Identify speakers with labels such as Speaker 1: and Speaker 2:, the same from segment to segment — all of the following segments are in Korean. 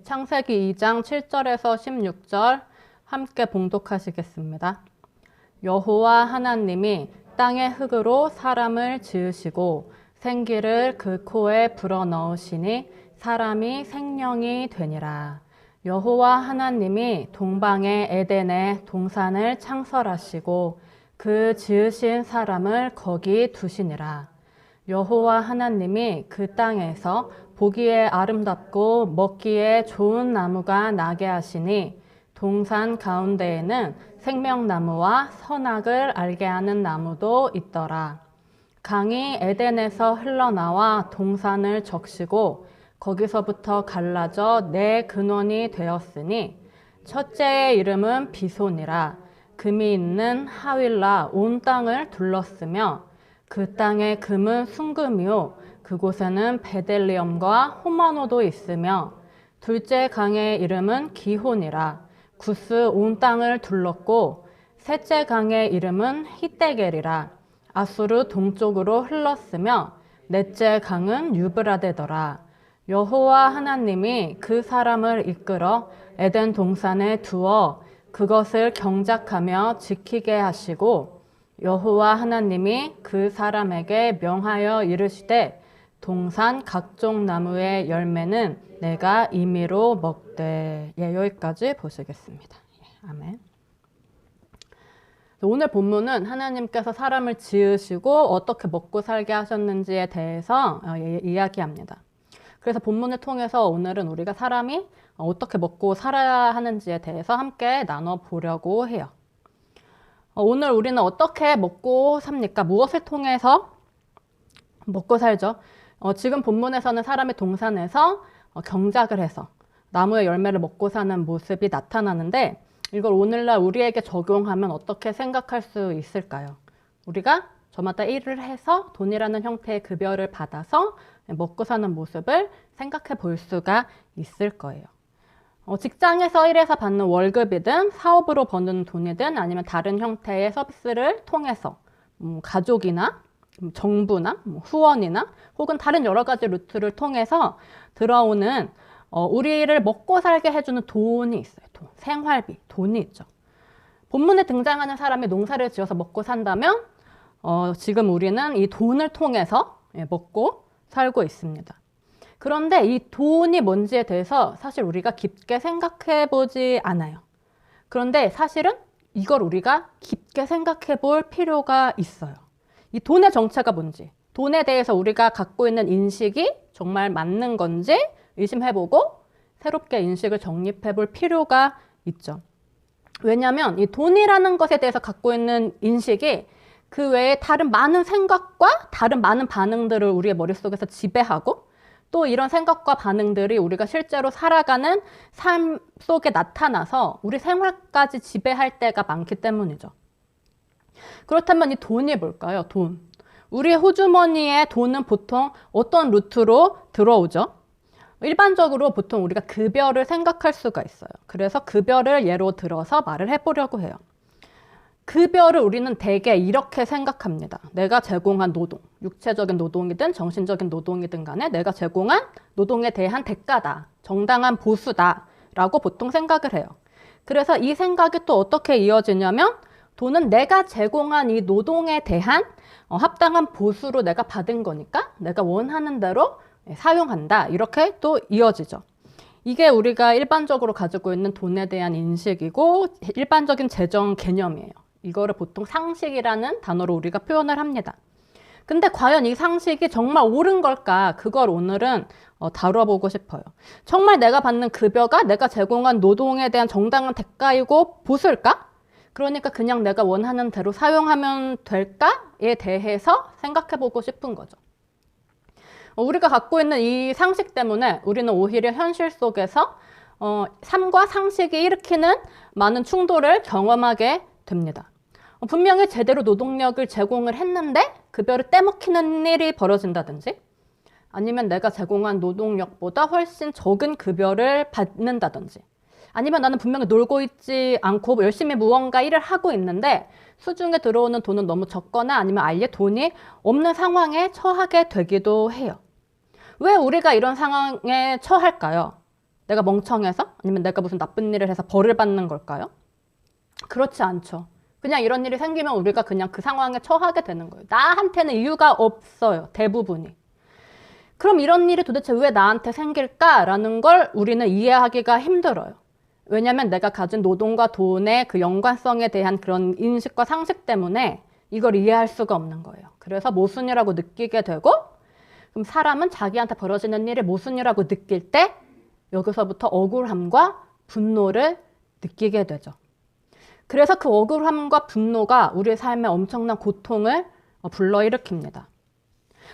Speaker 1: 창세기 2장 7절에서 16절 함께 봉독하시겠습니다. 여호와 하나님이 땅의 흙으로 사람을 지으시고 생기를 그 코에 불어넣으시니 사람이 생명이 되니라. 여호와 하나님이 동방의 에덴에 동산을 창설하시고 그 지으신 사람을 거기 두시니라. 여호와 하나님이 그 땅에서 보기에 아름답고 먹기에 좋은 나무가 나게 하시니 동산 가운데에는 생명나무와 선악을 알게 하는 나무도 있더라. 강이 에덴에서 흘러나와 동산을 적시고 거기서부터 갈라져 네 근원이 되었으니 첫째의 이름은 비손이라. 금이 있는 하윌라 온 땅을 둘렀으며 그 땅의 금은 순금이요 그곳에는 베델리엄과 호마노도 있으며 둘째 강의 이름은 기혼이라. 구스 온 땅을 둘렀고 셋째 강의 이름은 히데겔이라. 아수르 동쪽으로 흘렀으며 넷째 강은 유브라데더라. 여호와 하나님이 그 사람을 이끌어 에덴 동산에 두어 그것을 경작하며 지키게 하시고 여호와 하나님이 그 사람에게 명하여 이르시되 동산 각종 나무의 열매는 내가 임의로 먹되. 여기까지 보시겠습니다. 아멘. 오늘 본문은 하나님께서 사람을 지으시고 어떻게 먹고 살게 하셨는지에 대해서 이야기합니다. 그래서 본문을 통해서 오늘은 우리가 사람이 어떻게 먹고 살아야 하는지에 대해서 함께 나눠보려고 해요. 오늘 우리는 어떻게 먹고 삽니까? 무엇을 통해서 먹고 살죠? 지금 본문에서는 사람이 동산에서 경작을 해서 나무의 열매를 먹고 사는 모습이 나타나는데 이걸 오늘날 우리에게 적용하면 어떻게 생각할 수 있을까요? 우리가 저마다 일을 해서 돈이라는 형태의 급여를 받아서 먹고 사는 모습을 생각해 볼 수가 있을 거예요. 직장에서 일해서 받는 월급이든 사업으로 버는 돈이든 아니면 다른 형태의 서비스를 통해서 가족이나 정부나 후원이나 혹은 다른 여러 가지 루트를 통해서 들어오는 우리를 먹고 살게 해주는 돈이 있어요. 생활비, 돈이 있죠. 본문에 등장하는 사람이 농사를 지어서 먹고 산다면 지금 우리는 이 돈을 통해서 먹고 살고 있습니다. 그런데 이 돈이 뭔지에 대해서 사실 우리가 깊게 생각해 보지 않아요. 그런데 사실은 이걸 우리가 깊게 생각해 볼 필요가 있어요. 이 돈의 정체가 뭔지, 돈에 대해서 우리가 갖고 있는 인식이 정말 맞는 건지 의심해보고 새롭게 인식을 정립해 볼 필요가 있죠. 왜냐하면 이 돈이라는 것에 대해서 갖고 있는 인식이 그 외에 다른 많은 생각과 다른 많은 반응들을 우리의 머릿속에서 지배하고 또 이런 생각과 반응들이 우리가 실제로 살아가는 삶 속에 나타나서 우리 생활까지 지배할 때가 많기 때문이죠. 그렇다면 이 돈이 뭘까요? 돈. 우리의 호주머니에 돈은 보통 어떤 루트로 들어오죠? 일반적으로 보통 우리가 급여를 생각할 수가 있어요. 그래서 급여를 예로 들어서 말을 해보려고 해요. 급여를 우리는 대개 이렇게 생각합니다. 내가 제공한 노동, 육체적인 노동이든 정신적인 노동이든 간에 내가 제공한 노동에 대한 대가다, 정당한 보수다 라고 보통 생각을 해요. 그래서 이 생각이 또 어떻게 이어지냐면 돈은 내가 제공한 이 노동에 대한 합당한 보수로 내가 받은 거니까 내가 원하는 대로 사용한다, 이렇게 또 이어지죠. 이게 우리가 일반적으로 가지고 있는 돈에 대한 인식이고 일반적인 재정 개념이에요. 이거를 보통 상식이라는 단어로 우리가 표현을 합니다. 근데 과연 이 상식이 정말 옳은 걸까? 그걸 오늘은 다뤄보고 싶어요. 정말 내가 받는 급여가 내가 제공한 노동에 대한 정당한 대가이고 보수일까? 그러니까 그냥 내가 원하는 대로 사용하면 될까에 대해서 생각해보고 싶은 거죠. 우리가 갖고 있는 이 상식 때문에 우리는 오히려 현실 속에서 삶과 상식이 일으키는 많은 충돌을 경험하게 됩니다. 분명히 제대로 노동력을 제공을 했는데 급여를 떼먹히는 일이 벌어진다든지 아니면 내가 제공한 노동력보다 훨씬 적은 급여를 받는다든지 아니면 나는 분명히 놀고 있지 않고 열심히 무언가 일을 하고 있는데 수중에 들어오는 돈은 너무 적거나 아니면 아예 돈이 없는 상황에 처하게 되기도 해요. 왜 우리가 이런 상황에 처할까요? 내가 멍청해서? 아니면 내가 무슨 나쁜 일을 해서 벌을 받는 걸까요? 그렇지 않죠. 그냥 이런 일이 생기면 우리가 그냥 그 상황에 처하게 되는 거예요. 나한테는 이유가 없어요. 대부분이. 그럼 이런 일이 도대체 왜 나한테 생길까라는 걸 우리는 이해하기가 힘들어요. 왜냐하면 내가 가진 노동과 돈의 그 연관성에 대한 그런 인식과 상식 때문에 이걸 이해할 수가 없는 거예요. 그래서 모순이라고 느끼게 되고, 그럼 사람은 자기한테 벌어지는 일이 모순이라고 느낄 때 여기서부터 억울함과 분노를 느끼게 되죠. 그래서 그 억울함과 분노가 우리의 삶에 엄청난 고통을 불러일으킵니다.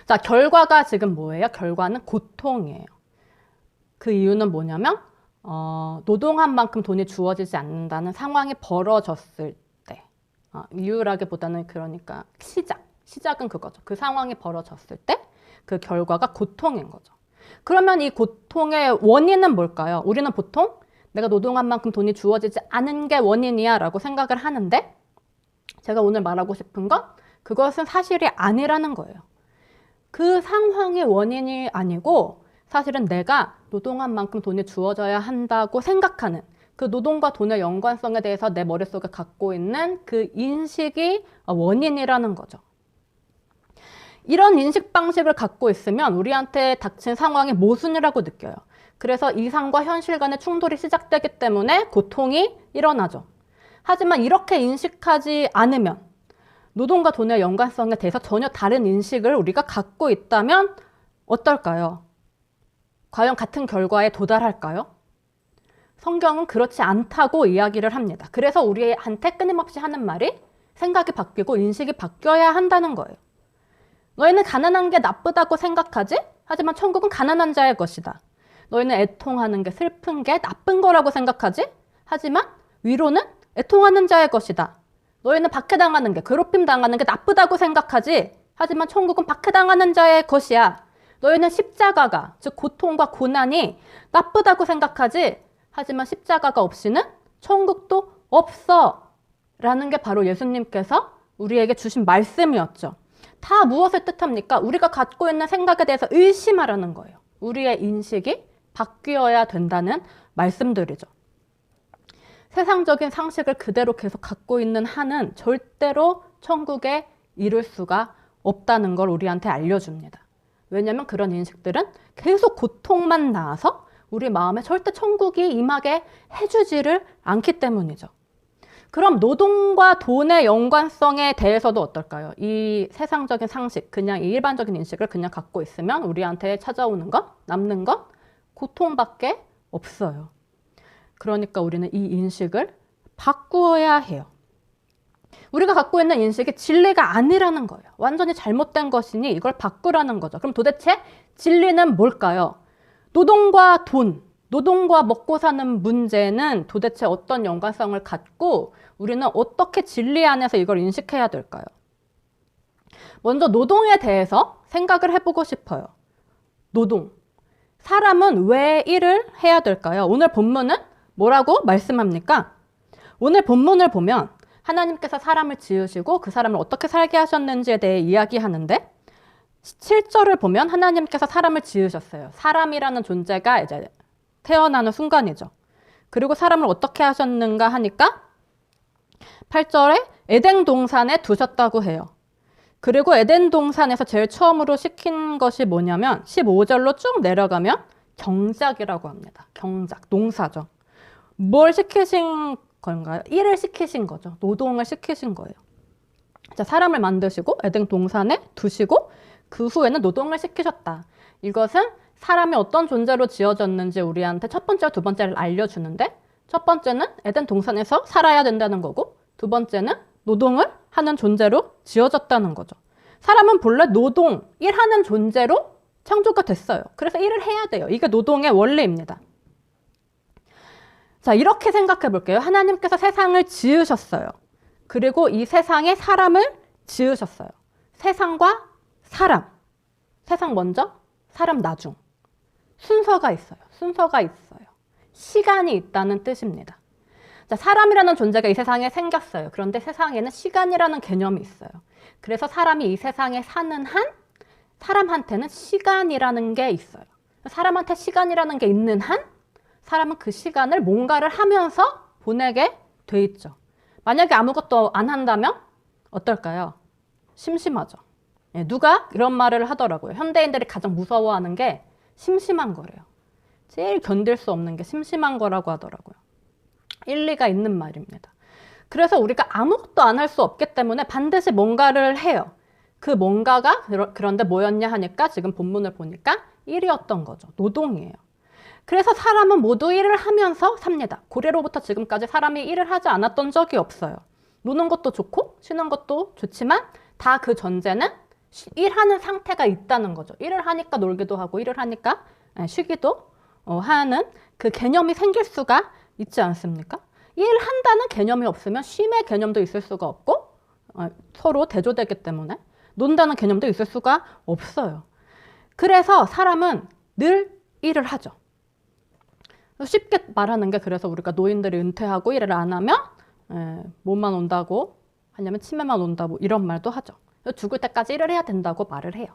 Speaker 1: 자, 결과가 지금 뭐예요? 결과는 고통이에요. 그 이유는 뭐냐면 노동한 만큼 돈이 주어지지 않는다는 상황이 벌어졌을 때, 이유라기보다는 그러니까 시작은 그거죠. 그 상황이 벌어졌을 때 그 결과가 고통인 거죠. 그러면 이 고통의 원인은 뭘까요? 우리는 보통 내가 노동한 만큼 돈이 주어지지 않은 게 원인이야 라고 생각을 하는데, 제가 오늘 말하고 싶은 건 그것은 사실이 아니라는 거예요. 그 상황이 원인이 아니고 사실은 내가 노동한 만큼 돈이 주어져야 한다고 생각하는 그 노동과 돈의 연관성에 대해서 내 머릿속에 갖고 있는 그 인식이 원인이라는 거죠. 이런 인식 방식을 갖고 있으면 우리한테 닥친 상황이 모순이라고 느껴요. 그래서 이상과 현실 간의 충돌이 시작되기 때문에 고통이 일어나죠. 하지만 이렇게 인식하지 않으면, 노동과 돈의 연관성에 대해서 전혀 다른 인식을 우리가 갖고 있다면 어떨까요? 과연 같은 결과에 도달할까요? 성경은 그렇지 않다고 이야기를 합니다. 그래서 우리한테 끊임없이 하는 말이 생각이 바뀌고 인식이 바뀌어야 한다는 거예요. 너희는 가난한 게 나쁘다고 생각하지? 하지만 천국은 가난한 자의 것이다. 너희는 애통하는 게 슬픈 게 나쁜 거라고 생각하지? 하지만 위로는 애통하는 자의 것이다. 너희는 박해당하는 게, 괴롭힘 당하는 게 나쁘다고 생각하지? 하지만 천국은 박해당하는 자의 것이야. 너희는 십자가가, 즉 고통과 고난이 나쁘다고 생각하지? 하지만 십자가가 없이는 천국도 없어. 라는 게 바로 예수님께서 우리에게 주신 말씀이었죠. 다 무엇을 뜻합니까? 우리가 갖고 있는 생각에 대해서 의심하라는 거예요. 우리의 인식이 바뀌어야 된다는 말씀들이죠. 세상적인 상식을 그대로 계속 갖고 있는 한은 절대로 천국에 이룰 수가 없다는 걸 우리한테 알려줍니다. 왜냐하면 그런 인식들은 계속 고통만 낳아서 우리 마음에 절대 천국이 임하게 해주지를 않기 때문이죠. 그럼 노동과 돈의 연관성에 대해서도 어떨까요? 이 세상적인 상식, 그냥 이 일반적인 인식을 그냥 갖고 있으면 우리한테 찾아오는 것, 남는 것, 고통밖에 없어요. 그러니까 우리는 이 인식을 바꾸어야 해요. 우리가 갖고 있는 인식이 진리가 아니라는 거예요. 완전히 잘못된 것이니 이걸 바꾸라는 거죠. 그럼 도대체 진리는 뭘까요? 노동과 돈, 노동과 먹고 사는 문제는 도대체 어떤 연관성을 갖고 우리는 어떻게 진리 안에서 이걸 인식해야 될까요? 먼저 노동에 대해서 생각을 해보고 싶어요. 노동. 사람은 왜 일을 해야 될까요? 오늘 본문은 뭐라고 말씀합니까? 오늘 본문을 보면 하나님께서 사람을 지으시고 그 사람을 어떻게 살게 하셨는지에 대해 이야기하는데, 7절을 보면 하나님께서 사람을 지으셨어요. 사람이라는 존재가 이제 태어나는 순간이죠. 그리고 사람을 어떻게 하셨는가 하니까 8절에 에덴 동산에 두셨다고 해요. 그리고 에덴 동산에서 제일 처음으로 시킨 것이 뭐냐면 15절로 쭉 내려가면 경작이라고 합니다. 경작, 농사죠. 뭘 시키신 건가요? 일을 시키신 거죠. 노동을 시키신 거예요. 자, 사람을 만드시고 에덴 동산에 두시고 그 후에는 노동을 시키셨다. 이것은 사람이 어떤 존재로 지어졌는지 우리한테 첫 번째와 두 번째를 알려주는데, 첫 번째는 에덴 동산에서 살아야 된다는 거고, 두 번째는 노동을 하는 존재로 지어졌다는 거죠. 사람은 본래 노동, 일하는 존재로 창조가 됐어요. 그래서 일을 해야 돼요. 이게 노동의 원리입니다. 자, 이렇게 생각해 볼게요. 하나님께서 세상을 지으셨어요. 그리고 이 세상에 사람을 지으셨어요. 세상과 사람. 세상 먼저, 사람 나중. 순서가 있어요. 순서가 있어요. 시간이 있다는 뜻입니다. 자, 사람이라는 존재가 이 세상에 생겼어요. 그런데 세상에는 시간이라는 개념이 있어요. 그래서 사람이 이 세상에 사는 한 사람한테는 시간이라는 게 있어요. 사람한테 시간이라는 게 있는 한 사람은 그 시간을 뭔가를 하면서 보내게 돼 있죠. 만약에 아무것도 안 한다면 어떨까요? 심심하죠. 예, 누가 이런 말을 하더라고요. 현대인들이 가장 무서워하는 게 심심한 거래요. 제일 견딜 수 없는 게 심심한 거라고 하더라고요. 일리가 있는 말입니다. 그래서 우리가 아무것도 안 할 수 없기 때문에 반드시 뭔가를 해요. 그 뭔가가 그런데 뭐였냐 하니까 지금 본문을 보니까 일이었던 거죠. 노동이에요. 그래서 사람은 모두 일을 하면서 삽니다. 고래로부터 지금까지 사람이 일을 하지 않았던 적이 없어요. 노는 것도 좋고 쉬는 것도 좋지만 다 그 전제는 일하는 상태가 있다는 거죠. 일을 하니까 놀기도 하고 일을 하니까 쉬기도 하는 그 개념이 생길 수가 있지 않습니까? 일한다는 개념이 없으면 쉼의 개념도 있을 수가 없고 서로 대조되기 때문에 논다는 개념도 있을 수가 없어요. 그래서 사람은 늘 일을 하죠. 쉽게 말하는 게 그래서 우리가 노인들이 은퇴하고 일을 안 하면 몸만 온다고 하냐면 치매만 온다고 이런 말도 하죠. 죽을 때까지 일을 해야 된다고 말을 해요.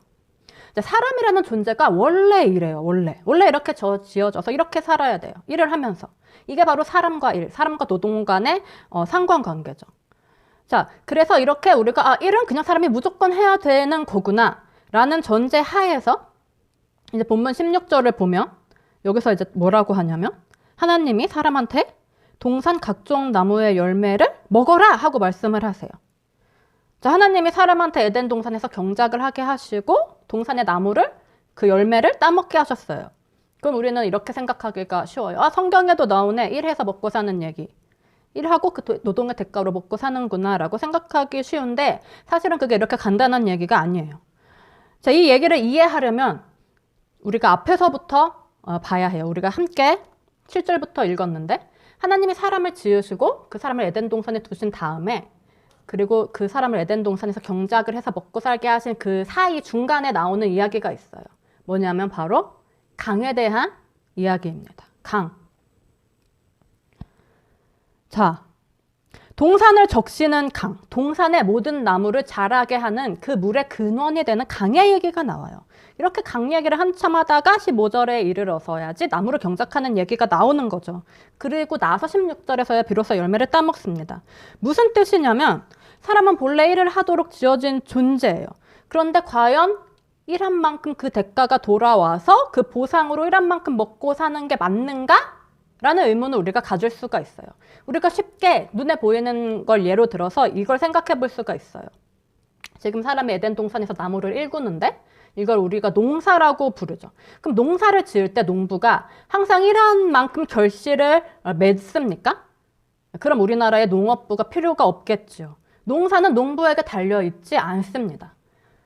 Speaker 1: 사람이라는 존재가 원래 이래요. 원래 이렇게 지어져서 이렇게 살아야 돼요. 일을 하면서. 이게 바로 사람과 일, 사람과 노동 간의 상관관계죠. 자, 그래서 이렇게 우리가 일은 그냥 사람이 무조건 해야 되는 거구나 라는 전제 하에서 이제 본문 16절을 보면 여기서 이제 뭐라고 하냐면 하나님이 사람한테 동산 각종 나무의 열매를 먹어라 하고 말씀을 하세요. 자, 하나님이 사람한테 에덴 동산에서 경작을 하게 하시고 동산의 나무를 그 열매를 따먹게 하셨어요. 그럼 우리는 이렇게 생각하기가 쉬워요. 성경에도 나오네. 일해서 먹고 사는 얘기. 일하고 그 노동의 대가로 먹고 사는구나 라고 생각하기 쉬운데 사실은 그게 이렇게 간단한 얘기가 아니에요. 자, 이 얘기를 이해하려면 우리가 앞에서부터 봐야 해요. 우리가 함께 7절부터 읽었는데 하나님이 사람을 지으시고 그 사람을 에덴 동산에 두신 다음에 그리고 그 사람을 에덴 동산에서 경작을 해서 먹고 살게 하신 그 사이 중간에 나오는 이야기가 있어요. 뭐냐면 바로 강에 대한 이야기입니다. 강. 자, 동산을 적시는 강, 동산의 모든 나무를 자라게 하는 그 물의 근원이 되는 강의 얘기가 나와요. 이렇게 강 얘기를 한참 하다가 15절에 이르러서야지 나무를 경작하는 얘기가 나오는 거죠. 그리고 나서 16절에서야 비로소 열매를 따먹습니다. 무슨 뜻이냐면 사람은 본래 일을 하도록 지어진 존재예요. 그런데 과연 일한 만큼 그 대가가 돌아와서 그 보상으로 일한 만큼 먹고 사는 게 맞는가? 라는 의문을 우리가 가질 수가 있어요. 우리가 쉽게 눈에 보이는 걸 예로 들어서 이걸 생각해 볼 수가 있어요. 지금 사람이 에덴 동산에서 나무를 일구는데 이걸 우리가 농사라고 부르죠. 그럼 농사를 지을 때 농부가 항상 일한 만큼 결실을 맺습니까? 그럼 우리나라에 농업부가 필요가 없겠죠. 농사는 농부에게 달려있지 않습니다.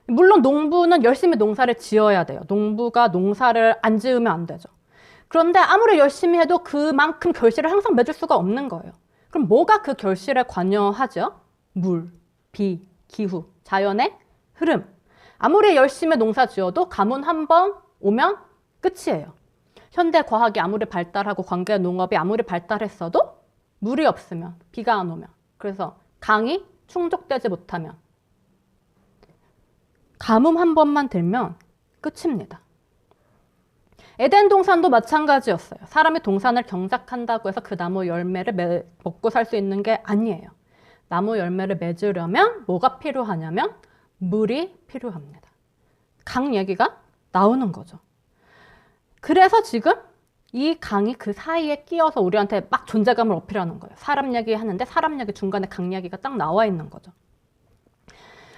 Speaker 1: 물론 농부는 열심히 농사를 지어야 돼요. 농부가 농사를 안 지으면 안 되죠. 그런데 아무리 열심히 해도 그만큼 결실을 항상 맺을 수가 없는 거예요. 그럼 뭐가 그 결실에 관여하죠? 물, 비, 기후, 자연의 흐름. 아무리 열심히 농사 지어도 가뭄 한 번 오면 끝이에요. 현대 과학이 아무리 발달하고 관계 농업이 아무리 발달했어도 물이 없으면, 비가 안 오면, 그래서 강이 충족되지 못하면 가뭄 한 번만 들면 끝입니다. 에덴 동산도 마찬가지였어요. 사람이 동산을 경작한다고 해서 그 나무 열매를 먹고 살 수 있는 게 아니에요. 나무 열매를 맺으려면 뭐가 필요하냐면 물이 필요합니다. 강 얘기가 나오는 거죠. 그래서 지금 이 강이 그 사이에 끼어서 우리한테 막 존재감을 어필하는 거예요. 사람 얘기 하는데 사람 얘기 중간에 강 얘기가 딱 나와 있는 거죠.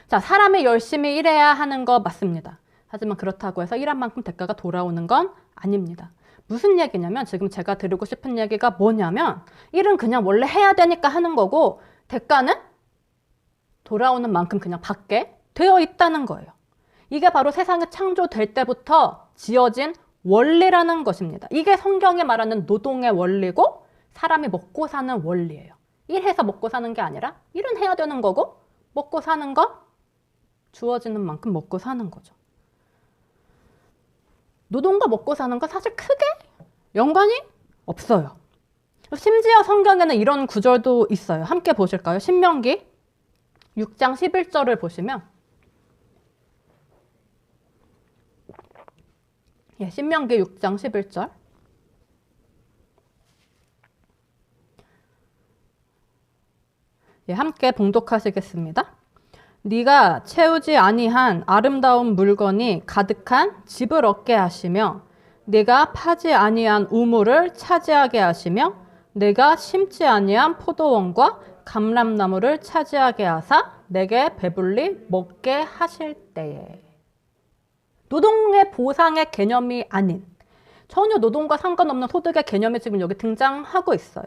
Speaker 1: 자, 사람이 열심히 일해야 하는 거 맞습니다. 하지만 그렇다고 해서 일한 만큼 대가가 돌아오는 건 아닙니다. 무슨 얘기냐면 지금 제가 드리고 싶은 얘기가 뭐냐면 일은 그냥 원래 해야 되니까 하는 거고 대가는 돌아오는 만큼 그냥 받게 되어 있다는 거예요. 이게 바로 세상이 창조될 때부터 지어진 원리라는 것입니다. 이게 성경이 말하는 노동의 원리고 사람이 먹고 사는 원리예요. 일해서 먹고 사는 게 아니라 일은 해야 되는 거고 먹고 사는 건 주어지는 만큼 먹고 사는 거죠. 노동과 먹고 사는 건 사실 크게 연관이 없어요. 심지어 성경에는 이런 구절도 있어요. 함께 보실까요? 신명기 6장 11절을 보시면 신명기 6장 11절 함께 봉독하시겠습니다. 네가 채우지 아니한 아름다운 물건이 가득한 집을 얻게 하시며 네가 파지 아니한 우물을 차지하게 하시며 네가 심지 아니한 포도원과 감람나무를 차지하게 하사 내게 배불리 먹게 하실 때에. 노동의 보상의 개념이 아닌 전혀 노동과 상관없는 소득의 개념이 지금 여기 등장하고 있어요.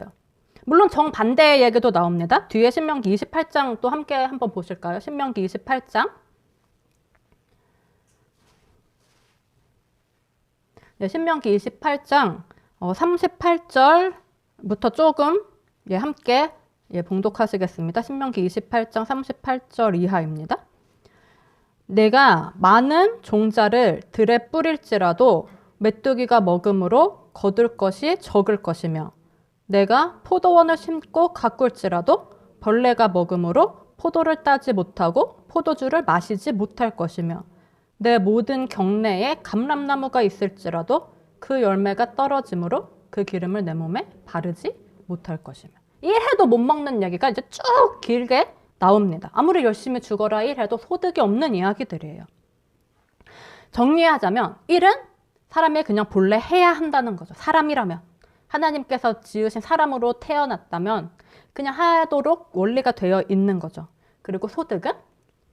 Speaker 1: 물론 정반대의 얘기도 나옵니다. 뒤에 신명기 28장 또 함께 한번 보실까요? 신명기 28장. 네, 신명기 28장 38절부터 조금 함께 봉독하시겠습니다. 신명기 28장 38절 이하입니다. 내가 많은 종자를 들에 뿌릴지라도 메뚜기가 먹음으로 거둘 것이 적을 것이며 내가 포도원을 심고 가꿀지라도 벌레가 먹음으로 포도를 따지 못하고 포도주를 마시지 못할 것이며 내 모든 경내에 감람나무가 있을지라도 그 열매가 떨어짐으로 그 기름을 내 몸에 바르지 못할 것이며. 일해도 못 먹는 얘기가 이제 쭉 길게 나옵니다. 아무리 열심히 죽어라 일해도 소득이 없는 이야기들이에요. 정리하자면 일은 사람이 그냥 본래 해야 한다는 거죠. 사람이라면. 하나님께서 지으신 사람으로 태어났다면 그냥 하도록 원리가 되어 있는 거죠. 그리고 소득은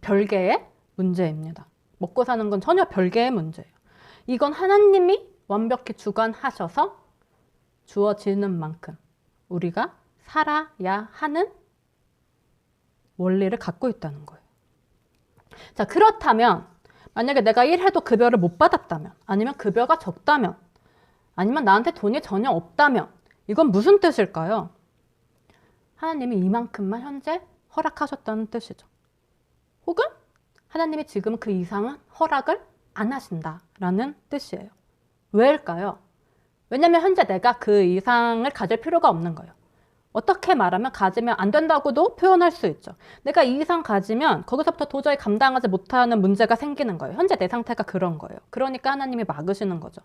Speaker 1: 별개의 문제입니다. 먹고 사는 건 전혀 별개의 문제예요. 이건 하나님이 완벽히 주관하셔서 주어지는 만큼 우리가 살아야 하는 원리를 갖고 있다는 거예요. 자, 그렇다면 만약에 내가 일해도 급여를 못 받았다면 아니면 급여가 적다면 아니면 나한테 돈이 전혀 없다면 이건 무슨 뜻일까요? 하나님이 이만큼만 현재 허락하셨다는 뜻이죠. 혹은 하나님이 지금 그 이상은 허락을 안 하신다라는 뜻이에요. 왜일까요? 왜냐면 현재 내가 그 이상을 가질 필요가 없는 거예요. 어떻게 말하면 가지면 안 된다고도 표현할 수 있죠. 내가 이 이상 가지면 거기서부터 도저히 감당하지 못하는 문제가 생기는 거예요. 현재 내 상태가 그런 거예요. 그러니까 하나님이 막으시는 거죠.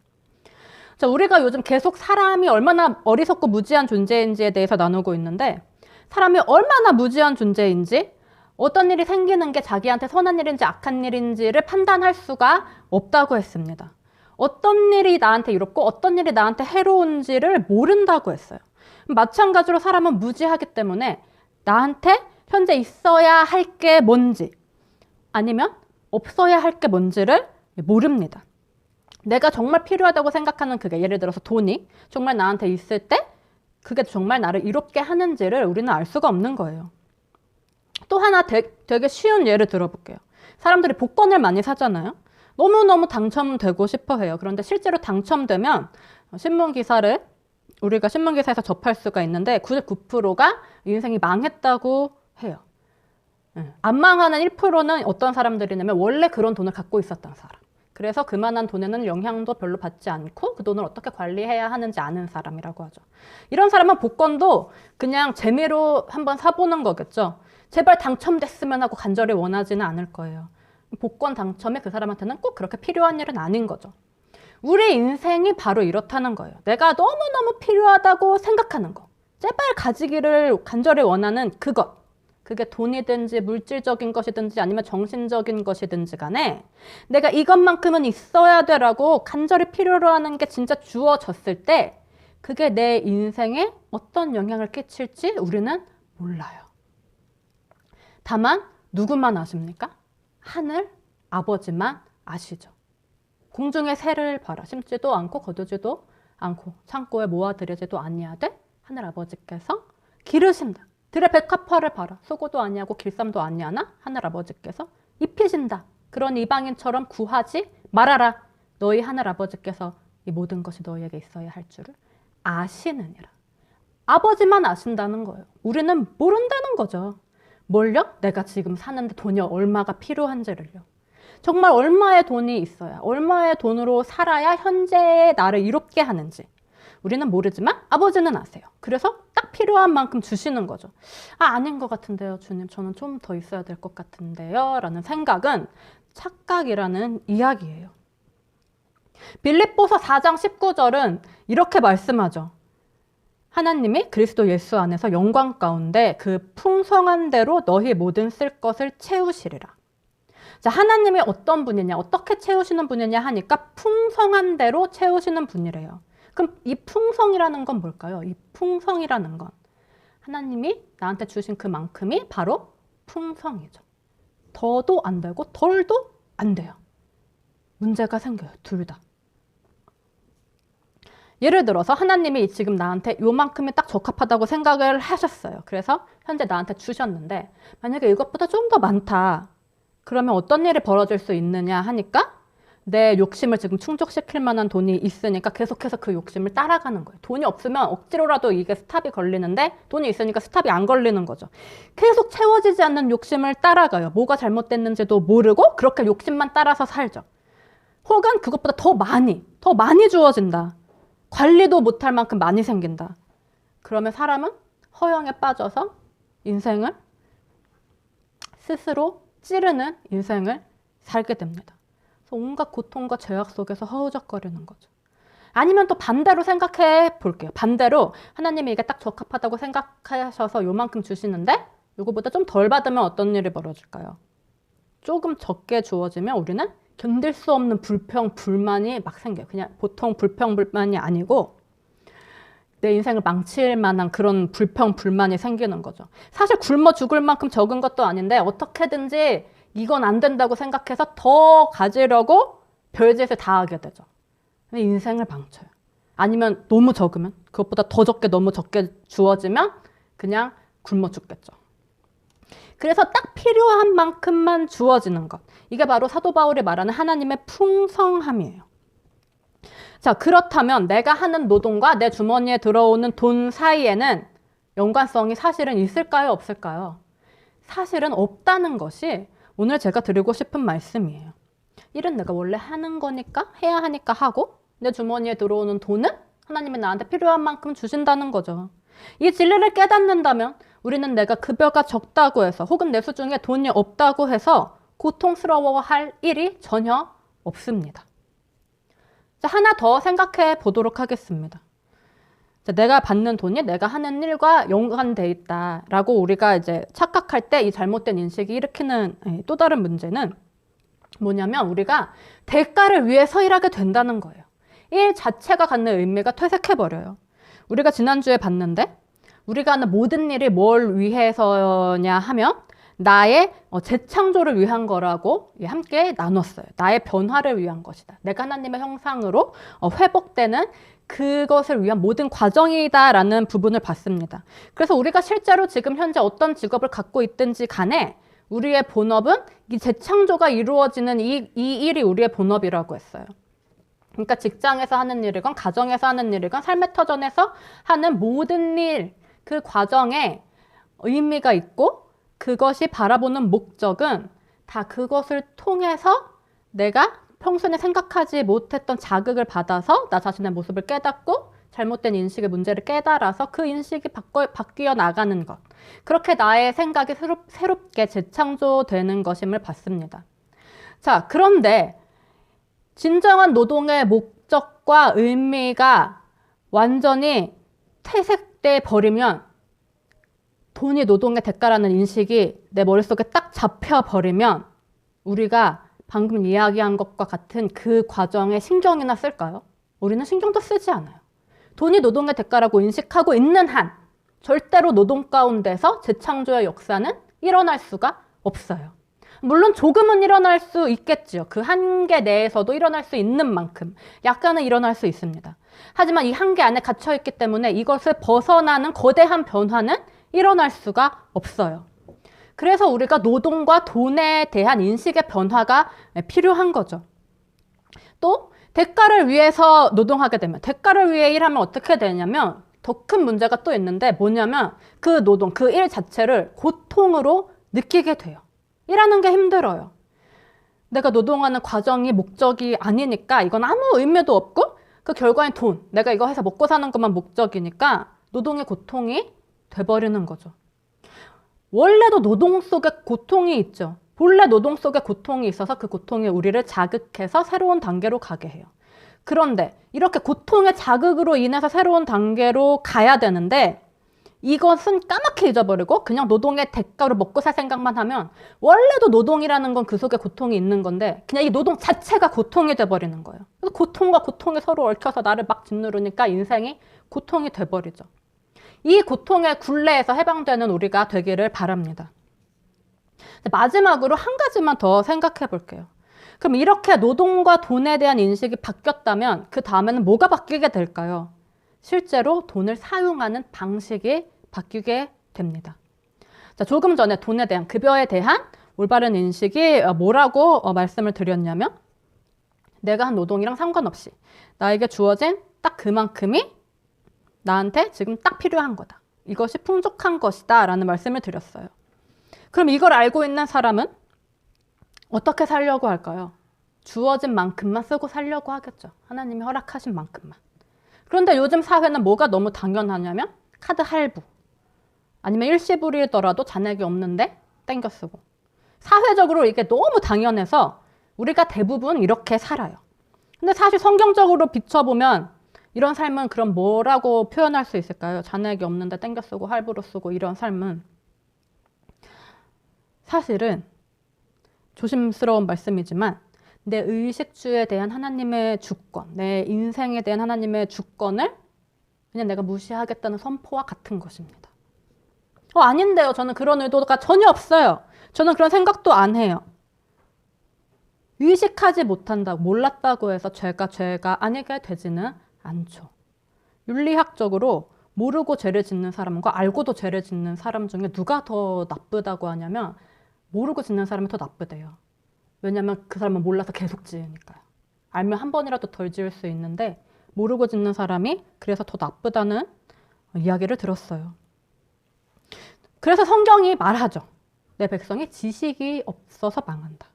Speaker 1: 자, 우리가 요즘 계속 사람이 얼마나 어리석고 무지한 존재인지에 대해서 나누고 있는데 사람이 얼마나 무지한 존재인지 어떤 일이 생기는 게 자기한테 선한 일인지 악한 일인지를 판단할 수가 없다고 했습니다. 어떤 일이 나한테 이롭고 어떤 일이 나한테 해로운지를 모른다고 했어요. 마찬가지로 사람은 무지하기 때문에 나한테 현재 있어야 할 게 뭔지 아니면 없어야 할 게 뭔지를 모릅니다. 내가 정말 필요하다고 생각하는 그게 예를 들어서 돈이 정말 나한테 있을 때 그게 정말 나를 이롭게 하는지를 우리는 알 수가 없는 거예요. 또 하나 되게 쉬운 예를 들어볼게요. 사람들이 복권을 많이 사잖아요. 너무너무 당첨되고 싶어 해요. 그런데 실제로 당첨되면 신문기사를 우리가 신문기사에서 접할 수가 있는데 99%가 인생이 망했다고 해요. 안 망하는 1%는 어떤 사람들이냐면 원래 그런 돈을 갖고 있었던 사람. 그래서 그만한 돈에는 영향도 별로 받지 않고 그 돈을 어떻게 관리해야 하는지 아는 사람이라고 하죠. 이런 사람은 복권도 그냥 재미로 한번 사보는 거겠죠. 제발 당첨됐으면 하고 간절히 원하지는 않을 거예요. 복권 당첨이 그 사람한테는 꼭 그렇게 필요한 일은 아닌 거죠. 우리 인생이 바로 이렇다는 거예요. 내가 너무너무 필요하다고 생각하는 거. 제발 가지기를 간절히 원하는 그것. 그게 돈이든지 물질적인 것이든지 아니면 정신적인 것이든지 간에 내가 이것만큼은 있어야 되라고 간절히 필요로 하는 게 진짜 주어졌을 때 그게 내 인생에 어떤 영향을 끼칠지 우리는 몰라요. 다만 누구만 아십니까? 하늘 아버지만 아시죠. 공중의 새를 봐라. 심지도 않고 거두지도 않고 창고에 모아들이지도 아니하되 하늘 아버지께서 기르신다. 들의 백합화를 봐라. 수고도 아니하고 길쌈도 아니하나 하늘 아버지께서 입히신다. 그런 이방인처럼 구하지 말아라. 너희 하늘 아버지께서 이 모든 것이 너희에게 있어야 할 줄을 아시느니라. 아버지만 아신다는 거예요. 우리는 모른다는 거죠. 뭘요? 내가 지금 사는데 돈이 얼마가 필요한지를요. 정말 얼마의 돈이 있어야, 얼마의 돈으로 살아야 현재의 나를 이롭게 하는지 우리는 모르지만 아버지는 아세요. 그래서 딱 필요한 만큼 주시는 거죠. 아닌 것 같은데요, 주님. 저는 좀 더 있어야 될 것 같은데요. 라는 생각은 착각이라는 이야기예요. 빌립보서 4장 19절은 이렇게 말씀하죠. 하나님이 그리스도 예수 안에서 영광 가운데 그 풍성한 대로 너희 모든 쓸 것을 채우시리라. 자, 하나님이 어떤 분이냐, 어떻게 채우시는 분이냐 하니까 풍성한 대로 채우시는 분이래요. 그럼 이 풍성이라는 건 뭘까요? 이 풍성이라는 건 하나님이 나한테 주신 그만큼이 바로 풍성이죠. 더도 안 되고 덜도 안 돼요. 문제가 생겨요. 둘 다. 예를 들어서 하나님이 지금 나한테 요만큼이 딱 적합하다고 생각을 하셨어요. 그래서 현재 나한테 주셨는데 만약에 이것보다 좀 더 많다. 그러면 어떤 일이 벌어질 수 있느냐 하니까 내 욕심을 지금 충족시킬 만한 돈이 있으니까 계속해서 그 욕심을 따라가는 거예요. 돈이 없으면 억지로라도 이게 스탑이 걸리는데 돈이 있으니까 스탑이 안 걸리는 거죠. 계속 채워지지 않는 욕심을 따라가요. 뭐가 잘못됐는지도 모르고 그렇게 욕심만 따라서 살죠. 혹은 그것보다 더 많이 주어진다. 관리도 못할 만큼 많이 생긴다. 그러면 사람은 허영에 빠져서 인생을 스스로 찌르는 인생을 살게 됩니다. 그래서 온갖 고통과 죄악 속에서 허우적거리는 거죠. 아니면 또 반대로 생각해 볼게요. 반대로 하나님이 이게 딱 적합하다고 생각하셔서 요만큼 주시는데 이거보다 좀 덜 받으면 어떤 일이 벌어질까요? 조금 적게 주어지면 우리는 견딜 수 없는 불평, 불만이 막 생겨요. 그냥 보통 불평, 불만이 아니고 내 인생을 망칠 만한 그런 불평, 불만이 생기는 거죠. 사실 굶어 죽을 만큼 적은 것도 아닌데 어떻게든지 이건 안 된다고 생각해서 더 가지려고 별짓을 다 하게 되죠. 인생을 망쳐요. 아니면 너무 적으면 그것보다 더 적게 너무 적게 주어지면 그냥 굶어 죽겠죠. 그래서 딱 필요한 만큼만 주어지는 것. 이게 바로 사도 바울이 말하는 하나님의 풍성함이에요. 자, 그렇다면 내가 하는 노동과 내 주머니에 들어오는 돈 사이에는 연관성이 사실은 있을까요? 없을까요? 사실은 없다는 것이 오늘 제가 드리고 싶은 말씀이에요. 일은 내가 원래 하는 거니까 해야 하니까 하고 내 주머니에 들어오는 돈은 하나님이 나한테 필요한 만큼 주신다는 거죠. 이 진리를 깨닫는다면 우리는 내가 급여가 적다고 해서 혹은 내 수중에 돈이 없다고 해서 고통스러워할 일이 전혀 없습니다. 자, 하나 더 생각해 보도록 하겠습니다. 자, 내가 받는 돈이 내가 하는 일과 연관돼 있다라고 우리가 이제 착각할 때 이 잘못된 인식이 일으키는 또 다른 문제는 뭐냐면 우리가 대가를 위해서 일하게 된다는 거예요. 일 자체가 갖는 의미가 퇴색해버려요. 우리가 지난주에 봤는데 우리가 하는 모든 일이 뭘 위해서냐 하면 나의 재창조를 위한 거라고 함께 나눴어요. 나의 변화를 위한 것이다. 내가 하나님의 형상으로 회복되는 그것을 위한 모든 과정이다라는 부분을 봤습니다. 그래서 우리가 실제로 지금 현재 어떤 직업을 갖고 있든지 간에 우리의 본업은 이 재창조가 이루어지는 이 일이 우리의 본업이라고 했어요. 그러니까 직장에서 하는 일이건 가정에서 하는 일이건 삶의 터전에서 하는 모든 일, 그 과정에 의미가 있고 그것이 바라보는 목적은 다 그것을 통해서 내가 평소에 생각하지 못했던 자극을 받아서 나 자신의 모습을 깨닫고 잘못된 인식의 문제를 깨달아서 그 인식이 바뀌어 나가는 것. 그렇게 나의 생각이 새롭게 재창조되는 것임을 봤습니다. 자, 그런데 진정한 노동의 목적과 의미가 완전히 퇴색돼 버리면 돈이 노동의 대가라는 인식이 내 머릿속에 딱 잡혀버리면 우리가 방금 이야기한 것과 같은 그 과정에 신경이나 쓸까요? 우리는 신경도 쓰지 않아요. 돈이 노동의 대가라고 인식하고 있는 한 절대로 노동 가운데서 재창조의 역사는 일어날 수가 없어요. 물론 조금은 일어날 수 있겠죠. 그 한계 내에서도 일어날 수 있는 만큼 약간은 일어날 수 있습니다. 하지만 이 한계 안에 갇혀있기 때문에 이것을 벗어나는 거대한 변화는 일어날 수가 없어요. 그래서 우리가 노동과 돈에 대한 인식의 변화가 필요한 거죠. 또 대가를 위해서 노동하게 되면 대가를 위해 일하면 어떻게 되냐면 더 큰 문제가 또 있는데 뭐냐면 그 노동, 그 일 자체를 고통으로 느끼게 돼요. 일하는 게 힘들어요. 내가 노동하는 과정이 목적이 아니니까 이건 아무 의미도 없고 그 결과는 돈, 내가 이거 해서 먹고 사는 것만 목적이니까 노동의 고통이 돼버리는 거죠. 원래도 노동 속에 고통이 있죠. 본래 노동 속에 고통이 있어서 그 고통이 우리를 자극해서 새로운 단계로 가게 해요. 그런데 이렇게 고통의 자극으로 인해서 새로운 단계로 가야 되는데 이것은 까맣게 잊어버리고 그냥 노동의 대가로 먹고 살 생각만 하면 원래도 노동이라는 건 그 속에 고통이 있는 건데 그냥 이 노동 자체가 고통이 돼버리는 거예요. 그래서 고통과 고통이 서로 얽혀서 나를 막 짓누르니까 인생이 고통이 돼버리죠. 이 고통의 굴레에서 해방되는 우리가 되기를 바랍니다. 마지막으로 한 가지만 더 생각해 볼게요. 그럼 이렇게 노동과 돈에 대한 인식이 바뀌었다면 그 다음에는 뭐가 바뀌게 될까요? 실제로 돈을 사용하는 방식이 바뀌게 됩니다. 자, 조금 전에 돈에 대한, 급여에 대한 올바른 인식이 뭐라고 말씀을 드렸냐면 내가 한 노동이랑 상관없이 나에게 주어진 딱 그만큼이 나한테 지금 딱 필요한 거다. 이것이 풍족한 것이다 라는 말씀을 드렸어요. 그럼 이걸 알고 있는 사람은 어떻게 살려고 할까요? 주어진 만큼만 쓰고 살려고 하겠죠. 하나님이 허락하신 만큼만. 그런데 요즘 사회는 뭐가 너무 당연하냐면 카드 할부 아니면 일시불이더라도 잔액이 없는데 땡겨 쓰고 사회적으로 이게 너무 당연해서 우리가 대부분 이렇게 살아요. 근데 사실 성경적으로 비춰보면 이런 삶은 그럼 뭐라고 표현할 수 있을까요? 잔액이 없는데 땡겨 쓰고 할부로 쓰고 이런 삶은 사실은 조심스러운 말씀이지만 내 의식주에 대한 하나님의 주권, 내 인생에 대한 하나님의 주권을 그냥 내가 무시하겠다는 선포와 같은 것입니다. 아닌데요. 저는 그런 의도가 전혀 없어요. 저는 그런 생각도 안 해요. 의식하지 못한다고, 몰랐다고 해서 죄가 아니게 되지는 않죠. 윤리학적으로 모르고 죄를 짓는 사람과 알고도 죄를 짓는 사람 중에 누가 더 나쁘다고 하냐면 모르고 짓는 사람이 더 나쁘대요. 왜냐면 그 사람은 몰라서 계속 지으니까요. 알면 한 번이라도 덜 지을 수 있는데 모르고 짓는 사람이 그래서 더 나쁘다는 이야기를 들었어요. 그래서 성경이 말하죠. 내 백성이 지식이 없어서 망한다.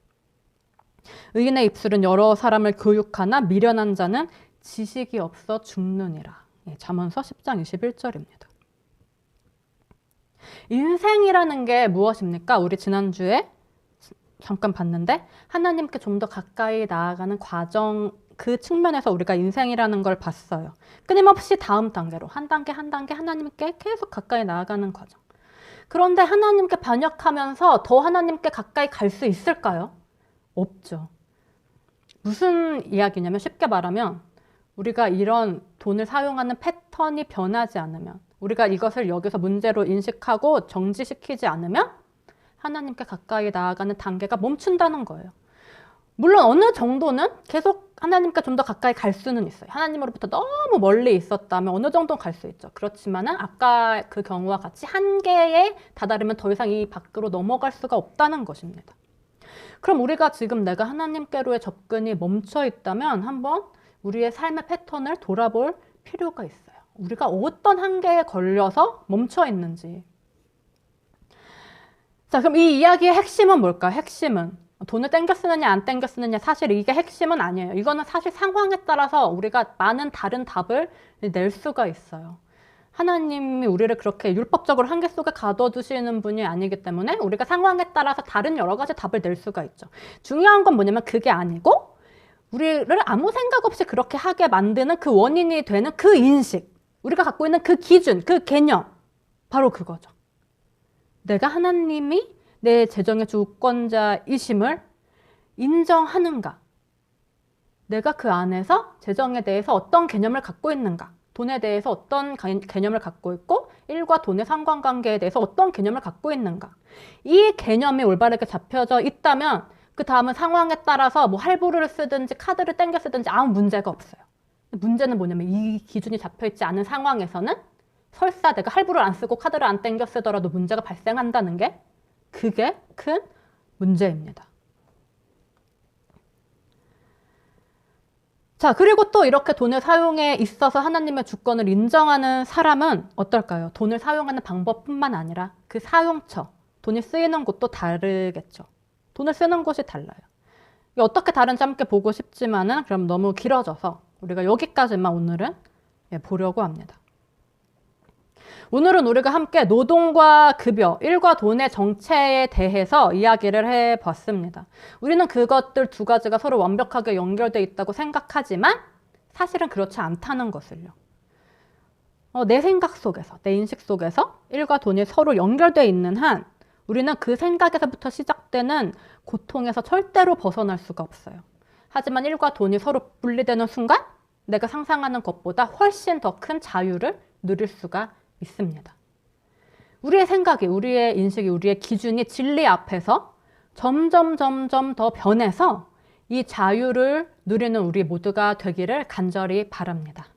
Speaker 1: 의인의 입술은 여러 사람을 교육하나 미련한 자는 지식이 없어 죽느니라. 잠언서 10장 21절입니다. 인생이라는 게 무엇입니까? 우리 지난주에 잠깐 봤는데 하나님께 좀 더 가까이 나아가는 과정, 그 측면에서 우리가 인생이라는 걸 봤어요. 끊임없이 다음 단계로 한 단계 한 단계 하나님께 계속 가까이 나아가는 과정. 그런데 하나님께 반역하면서 더 하나님께 가까이 갈 수 있을까요? 없죠. 무슨 이야기냐면 쉽게 말하면 우리가 이런 돈을 사용하는 패턴이 변하지 않으면 우리가 이것을 여기서 문제로 인식하고 정지시키지 않으면 하나님께 가까이 나아가는 단계가 멈춘다는 거예요. 물론 어느 정도는 계속 하나님께 좀 더 가까이 갈 수는 있어요. 하나님으로부터 너무 멀리 있었다면 어느 정도는 갈 수 있죠. 그렇지만은 아까 그 경우와 같이 한계에 다다르면 더 이상 이 밖으로 넘어갈 수가 없다는 것입니다. 그럼 우리가 지금 내가 하나님께로의 접근이 멈춰 있다면 한번 우리의 삶의 패턴을 돌아볼 필요가 있어요. 우리가 어떤 한계에 걸려서 멈춰 있는지. 자, 그럼 이 이야기의 핵심은 뭘까요? 핵심은 돈을 땡겨 쓰느냐 안 땡겨 쓰느냐, 사실 이게 핵심은 아니에요. 이거는 사실 상황에 따라서 우리가 많은 다른 답을 낼 수가 있어요. 하나님이 우리를 그렇게 율법적으로 한계 속에 가둬두시는 분이 아니기 때문에 우리가 상황에 따라서 다른 여러 가지 답을 낼 수가 있죠. 중요한 건 뭐냐면 그게 아니고 우리를 아무 생각 없이 그렇게 하게 만드는 그 원인이 되는 그 인식, 우리가 갖고 있는 그 기준, 그 개념, 바로 그거죠. 내가 하나님이 내 재정의 주권자이심을 인정하는가? 내가 그 안에서 재정에 대해서 어떤 개념을 갖고 있는가? 돈에 대해서 어떤 개념을 갖고 있고 일과 돈의 상관관계에 대해서 어떤 개념을 갖고 있는가? 이 개념이 올바르게 잡혀져 있다면 그 다음은 상황에 따라서 뭐 할부를 쓰든지 카드를 땡겨 쓰든지 아무 문제가 없어요. 문제는 뭐냐면 이 기준이 잡혀있지 않은 상황에서는 설사 내가 할부를 안 쓰고 카드를 안 땡겨 쓰더라도 문제가 발생한다는 게 그게 큰 문제입니다. 자, 그리고 또 이렇게 돈을 사용에 있어서 하나님의 주권을 인정하는 사람은 어떨까요? 돈을 사용하는 방법뿐만 아니라 그 사용처, 돈이 쓰이는 곳도 다르겠죠. 돈을 쓰는 곳이 달라요. 어떻게 다른지 함께 보고 싶지만은 그럼 너무 길어져서 우리가 여기까지만 오늘은 보려고 합니다. 오늘은 우리가 함께 노동과 급여, 일과 돈의 정체에 대해서 이야기를 해봤습니다. 우리는 그것들 두 가지가 서로 완벽하게 연결되어 있다고 생각하지만 사실은 그렇지 않다는 것을요. 내 생각 속에서, 내 인식 속에서 일과 돈이 서로 연결되어 있는 한 우리는 그 생각에서부터 시작되는 고통에서 절대로 벗어날 수가 없어요. 하지만 일과 돈이 서로 분리되는 순간 내가 상상하는 것보다 훨씬 더 큰 자유를 누릴 수가 있습니다. 우리의 생각이, 우리의 인식이, 우리의 기준이 진리 앞에서 점점 더 변해서 이 자유를 누리는 우리 모두가 되기를 간절히 바랍니다.